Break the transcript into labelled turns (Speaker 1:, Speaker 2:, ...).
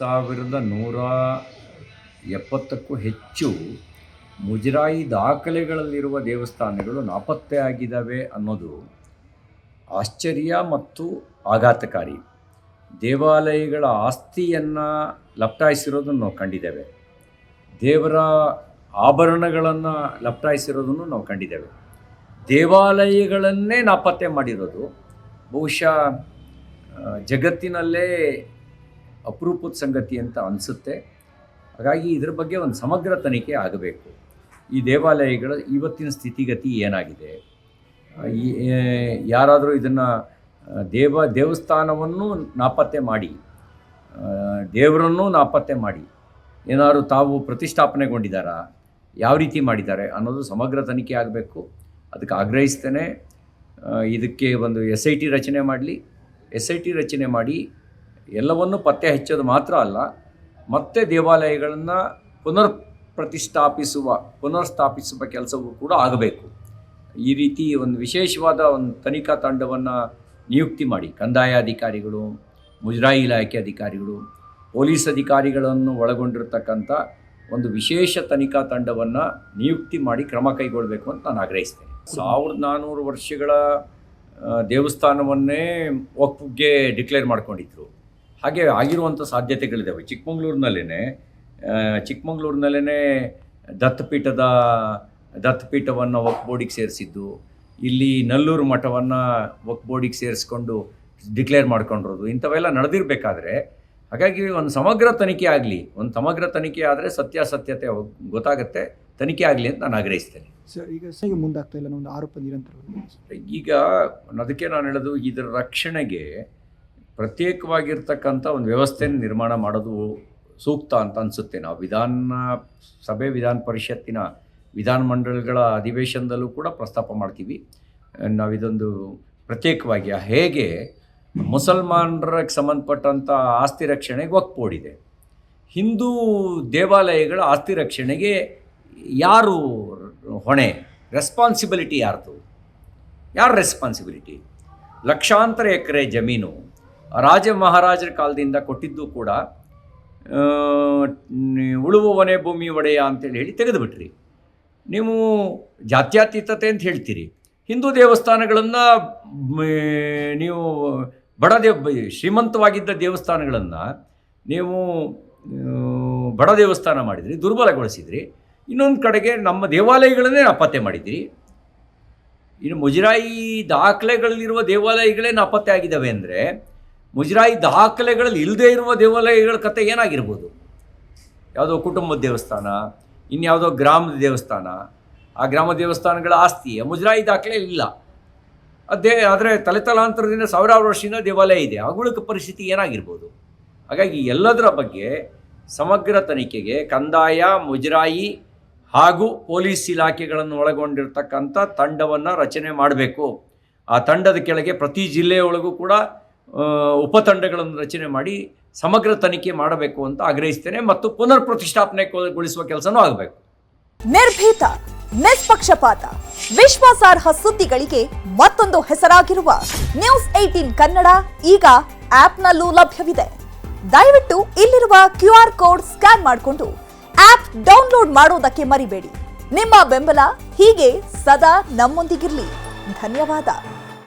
Speaker 1: 1170ಕ್ಕೂ ಹೆಚ್ಚು ಮುಜರಾಯಿ ದಾಖಲೆಗಳಲ್ಲಿರುವ ದೇವಸ್ಥಾನಗಳು ನಾಪತ್ತೆಯಾಗಿದ್ದಾವೆ ಅನ್ನೋದು ಆಶ್ಚರ್ಯ ಮತ್ತು ಆಘಾತಕಾರಿ. ದೇವಾಲಯಗಳ ಆಸ್ತಿಯನ್ನು ಲಪಟಾಯಿಸಿರೋದನ್ನು ನಾವು ಕಂಡಿದ್ದೇವೆ. ದೇವರ ಆಭರಣಗಳನ್ನು ಲಪಟಾಯಿಸಿರೋದನ್ನು ನಾವು ಕಂಡಿದ್ದೇವೆ. ದೇವಾಲಯಗಳನ್ನೇ ನಾಪತ್ತೆ ಮಾಡಿರೋದು ಬಹುಶಃ ಜಗತ್ತಿನಲ್ಲೇ ಅಪರೂಪದ ಸಂಗತಿ ಅಂತ ಅನಿಸುತ್ತೆ. ಹಾಗಾಗಿ ಇದರ ಬಗ್ಗೆ ಒಂದು ಸಮಗ್ರ ತನಿಖೆ ಆಗಬೇಕು. ಈ ದೇವಾಲಯಗಳ ಇವತ್ತಿನ ಸ್ಥಿತಿಗತಿ ಏನಾಗಿದೆ, ಯಾರಾದರೂ ಇದನ್ನು ದೇವಸ್ಥಾನವನ್ನು ನಾಪತ್ತೆ ಮಾಡಿ, ದೇವರನ್ನು ನಾಪತ್ತೆ ಮಾಡಿ ಏನಾದರೂ ತಾವು ಪ್ರತಿಷ್ಠಾಪನೆಗೊಂಡಿದ್ದಾರಾ, ಯಾವ ರೀತಿ ಮಾಡಿದ್ದಾರೆ ಅನ್ನೋದು ಸಮಗ್ರ ತನಿಖೆ ಆಗಬೇಕು. ಅದಕ್ಕೆ ಆಗ್ರಹಿಸ್ತೇನೆ. ಇದಕ್ಕೆ ಒಂದು SIT ರಚನೆ ಮಾಡಲಿ. SIT ರಚನೆ ಮಾಡಿ ಎಲ್ಲವನ್ನೂ ಪತ್ತೆ ಹಚ್ಚೋದು ಮಾತ್ರ ಅಲ್ಲ, ಮತ್ತೆ ದೇವಾಲಯಗಳನ್ನು ಪುನರ್ಸ್ಥಾಪಿಸುವ ಕೆಲಸವೂ ಕೂಡ ಆಗಬೇಕು. ಈ ರೀತಿ ಒಂದು ವಿಶೇಷವಾದ ಒಂದು ತನಿಖಾ ತಂಡವನ್ನು ನಿಯುಕ್ತಿ ಮಾಡಿ, ಕಂದಾಯ ಅಧಿಕಾರಿಗಳು, ಮುಜರಾಯಿ ಇಲಾಖೆ ಅಧಿಕಾರಿಗಳು, ಪೊಲೀಸ್ ಅಧಿಕಾರಿಗಳನ್ನು ಒಳಗೊಂಡಿರತಕ್ಕಂಥ ಒಂದು ವಿಶೇಷ ತನಿಖಾ ತಂಡವನ್ನು ನಿಯುಕ್ತಿ ಮಾಡಿ ಕ್ರಮ ಕೈಗೊಳ್ಳಬೇಕು ಅಂತ ನಾನು ಆಗ್ರಹಿಸ್ತೇನೆ. 1400 ವರ್ಷಗಳ ದೇವಸ್ಥಾನವನ್ನೇ ವಕ್ಫ್ಗೆ ಡಿಕ್ಲೇರ್ ಮಾಡ್ಕೊಂಡಿದ್ರು. ಹಾಗೆ ಆಗಿರುವಂಥ ಸಾಧ್ಯತೆಗಳಿದ್ದಾವೆ. ಚಿಕ್ಕಮಂಗ್ಳೂರಿನಲ್ಲೇ ದತ್ತಪೀಠವನ್ನು ವಕ್ಫ್ ಬೋರ್ಡಿಗೆ ಸೇರಿಸಿದ್ದು, ಇಲ್ಲಿ ನಲ್ಲೂರು ಮಠವನ್ನು ವಕ್ಫ್ ಬೋರ್ಡಿಗೆ ಸೇರಿಸ್ಕೊಂಡು ಡಿಕ್ಲೇರ್ ಮಾಡ್ಕೊಂಡಿರೋದು, ಇಂಥವೆಲ್ಲ ನಡೆದಿರಬೇಕಾದ್ರೆ ಹಾಗಾಗಿ ಒಂದು ಸಮಗ್ರ ತನಿಖೆ ಆಗಲಿ. ಒಂದು ಸಮಗ್ರ ತನಿಖೆ ಆದರೆ ಸತ್ಯಾಸತ್ಯತೆ ಗೊತ್ತಾಗುತ್ತೆ. ತನಿಖೆ ಆಗಲಿ ಅಂತ ನಾನು ಆಗ್ರಹಿಸ್ತೇನೆ.
Speaker 2: ಸರ್, ಈಗ ಮುಂದಾಗ್ತಾ ಇಲ್ಲ ಒಂದು ಆರೋಪ ನಿರಂತರ.
Speaker 1: ಈಗ ಅದಕ್ಕೆ ನಾನು ಹೇಳೋದು, ಇದರ ರಕ್ಷಣೆಗೆ ಪ್ರತ್ಯೇಕವಾಗಿರ್ತಕ್ಕಂಥ ಒಂದು ವ್ಯವಸ್ಥೆಯನ್ನು ನಿರ್ಮಾಣ ಮಾಡೋದು ಸೂಕ್ತ ಅಂತ ಅನಿಸುತ್ತೆ. ನಾವು ವಿಧಾನ ಪರಿಷತ್ತಿನ ವಿಧಾನಮಂಡಲಗಳ ಅಧಿವೇಶನದಲ್ಲೂ ಕೂಡ ಪ್ರಸ್ತಾಪ ಮಾಡ್ತೀವಿ. ನಾವಿದೊಂದು ಪ್ರತ್ಯೇಕವಾಗಿ ಹೇಗೆ ಮುಸಲ್ಮಾನರಿಗೆ ಸಂಬಂಧಪಟ್ಟಂಥ ಆಸ್ತಿ ರಕ್ಷಣೆಗೆ ವಕ್ಫ್ ಬೋರ್ಡ್ ಇದೆ, ಹಿಂದೂ ದೇವಾಲಯಗಳ ಆಸ್ತಿ ರಕ್ಷಣೆಗೆ ಯಾರು ಹೊಣೆ, ರೆಸ್ಪಾನ್ಸಿಬಿಲಿಟಿ ಯಾರ್ದು? ಯಾರ ರೆಸ್ಪಾನ್ಸಿಬಿಲಿಟಿ? ಲಕ್ಷಾಂತರ ಎಕರೆ ಜಮೀನು ರಾಜ ಮಹಾರಾಜರ ಕಾಲದಿಂದ ಕೊಟ್ಟಿದ್ದು ಕೂಡ ಉಳುವವನೇ ಭೂಮಿ ಒಡೆಯ ಅಂತೇಳಿ ಹೇಳಿ ತೆಗೆದುಬಿಟ್ರಿ. ನೀವು ಜಾತ್ಯತೀತತೆ ಅಂತ ಹೇಳ್ತೀರಿ. ಹಿಂದೂ ದೇವಸ್ಥಾನಗಳನ್ನು ನೀವು ಶ್ರೀಮಂತವಾಗಿದ್ದ ದೇವಸ್ಥಾನಗಳನ್ನು ನೀವು ಬಡ ದೇವಸ್ಥಾನ ಮಾಡಿದ್ರಿ, ದುರ್ಬಲಗೊಳಿಸಿದ್ರಿ. ಇನ್ನೊಂದು ಕಡೆಗೆ ನಮ್ಮ ದೇವಾಲಯಗಳನ್ನೇ ನಾಪತ್ತೆ ಮಾಡಿದ್ರಿ. ಇನ್ನು ಮುಜರಾಯಿ ದಾಖಲೆಗಳಲ್ಲಿರುವ ದೇವಾಲಯಗಳೇ ನಾಪತ್ತೆ ಆಗಿದ್ದಾವೆ ಅಂದರೆ, ಮುಜರಾಯಿ ದಾಖಲೆಗಳಲ್ಲಿ ಇಲ್ಲದೇ ಇರುವ ದೇವಾಲಯಗಳ ಕತೆ ಏನಾಗಿರ್ಬೋದು? ಯಾವುದೋ ಕುಟುಂಬದ ದೇವಸ್ಥಾನ, ಇನ್ಯಾವುದೋ ಗ್ರಾಮದ ದೇವಸ್ಥಾನ, ಆ ಗ್ರಾಮ ದೇವಸ್ಥಾನಗಳ ಆಸ್ತಿ ಮುಜರಾಯಿ ದಾಖಲೆ ಇಲ್ಲ. ಆದರೆ ತಲೆತಲಾಂತರದಿಂದ ಸಾವಿರಾರು ವರ್ಷದಿಂದ ದೇವಾಲಯ ಇದೆ. ಅವುಗಳ ಪರಿಸ್ಥಿತಿ ಏನಾಗಿರ್ಬೋದು? ಹಾಗಾಗಿ ಎಲ್ಲದರ ಬಗ್ಗೆ ಸಮಗ್ರ ತನಿಖೆಗೆ ಕಂದಾಯ, ಮುಜರಾಯಿ ಹಾಗೂ ಪೊಲೀಸ್ ಇಲಾಖೆಗಳನ್ನು ಒಳಗೊಂಡಿರ್ತಕ್ಕಂಥ ತಂಡವನ್ನು ರಚನೆ ಮಾಡಬೇಕು. ಆ ತಂಡದ ಕೆಳಗೆ ಪ್ರತಿ ಜಿಲ್ಲೆಯೊಳಗೂ ಕೂಡ ಉಪತಂಡಗಳನ್ನು ರಚನೆ ಮಾಡಿ ಸಮಗ್ರ ತನಿಖೆ ಮಾಡಬೇಕು ಅಂತ ಆಗ್ರಹಿಸ್ತೇನೆ. ಮತ್ತು ಪುನರ್ ಪ್ರತಿಷ್ಠಾಪನೆಗೊಳಿಸುವ ಕೆಲಸನೂ ಆಗಬೇಕು.
Speaker 3: ನಿರ್ಭೀತ, ನಿಷ್ಪಕ್ಷಪಾತ, ವಿಶ್ವಾಸಾರ್ಹ ಸುದ್ದಿಗಳಿಗೆ ಮತ್ತೊಂದು ಹೆಸರಾಗಿರುವ ನ್ಯೂಸ್ 18 ಕನ್ನಡ ಈಗ ಆಪ್ನಲ್ಲೂ ಲಭ್ಯವಿದೆ. ದಯವಿಟ್ಟು ಇಲ್ಲಿರುವ QR ಕೋಡ್ ಸ್ಕ್ಯಾನ್ ಮಾಡಿಕೊಂಡು ಆಪ್ ಡೌನ್ಲೋಡ್ ಮಾಡೋದಕ್ಕೆ ಮರಿಬೇಡಿ. ನಿಮ್ಮ ಬೆಂಬಲ ಹೀಗೆ ಸದಾ ನಮ್ಮೊಂದಿಗಿರಲಿ. ಧನ್ಯವಾದ.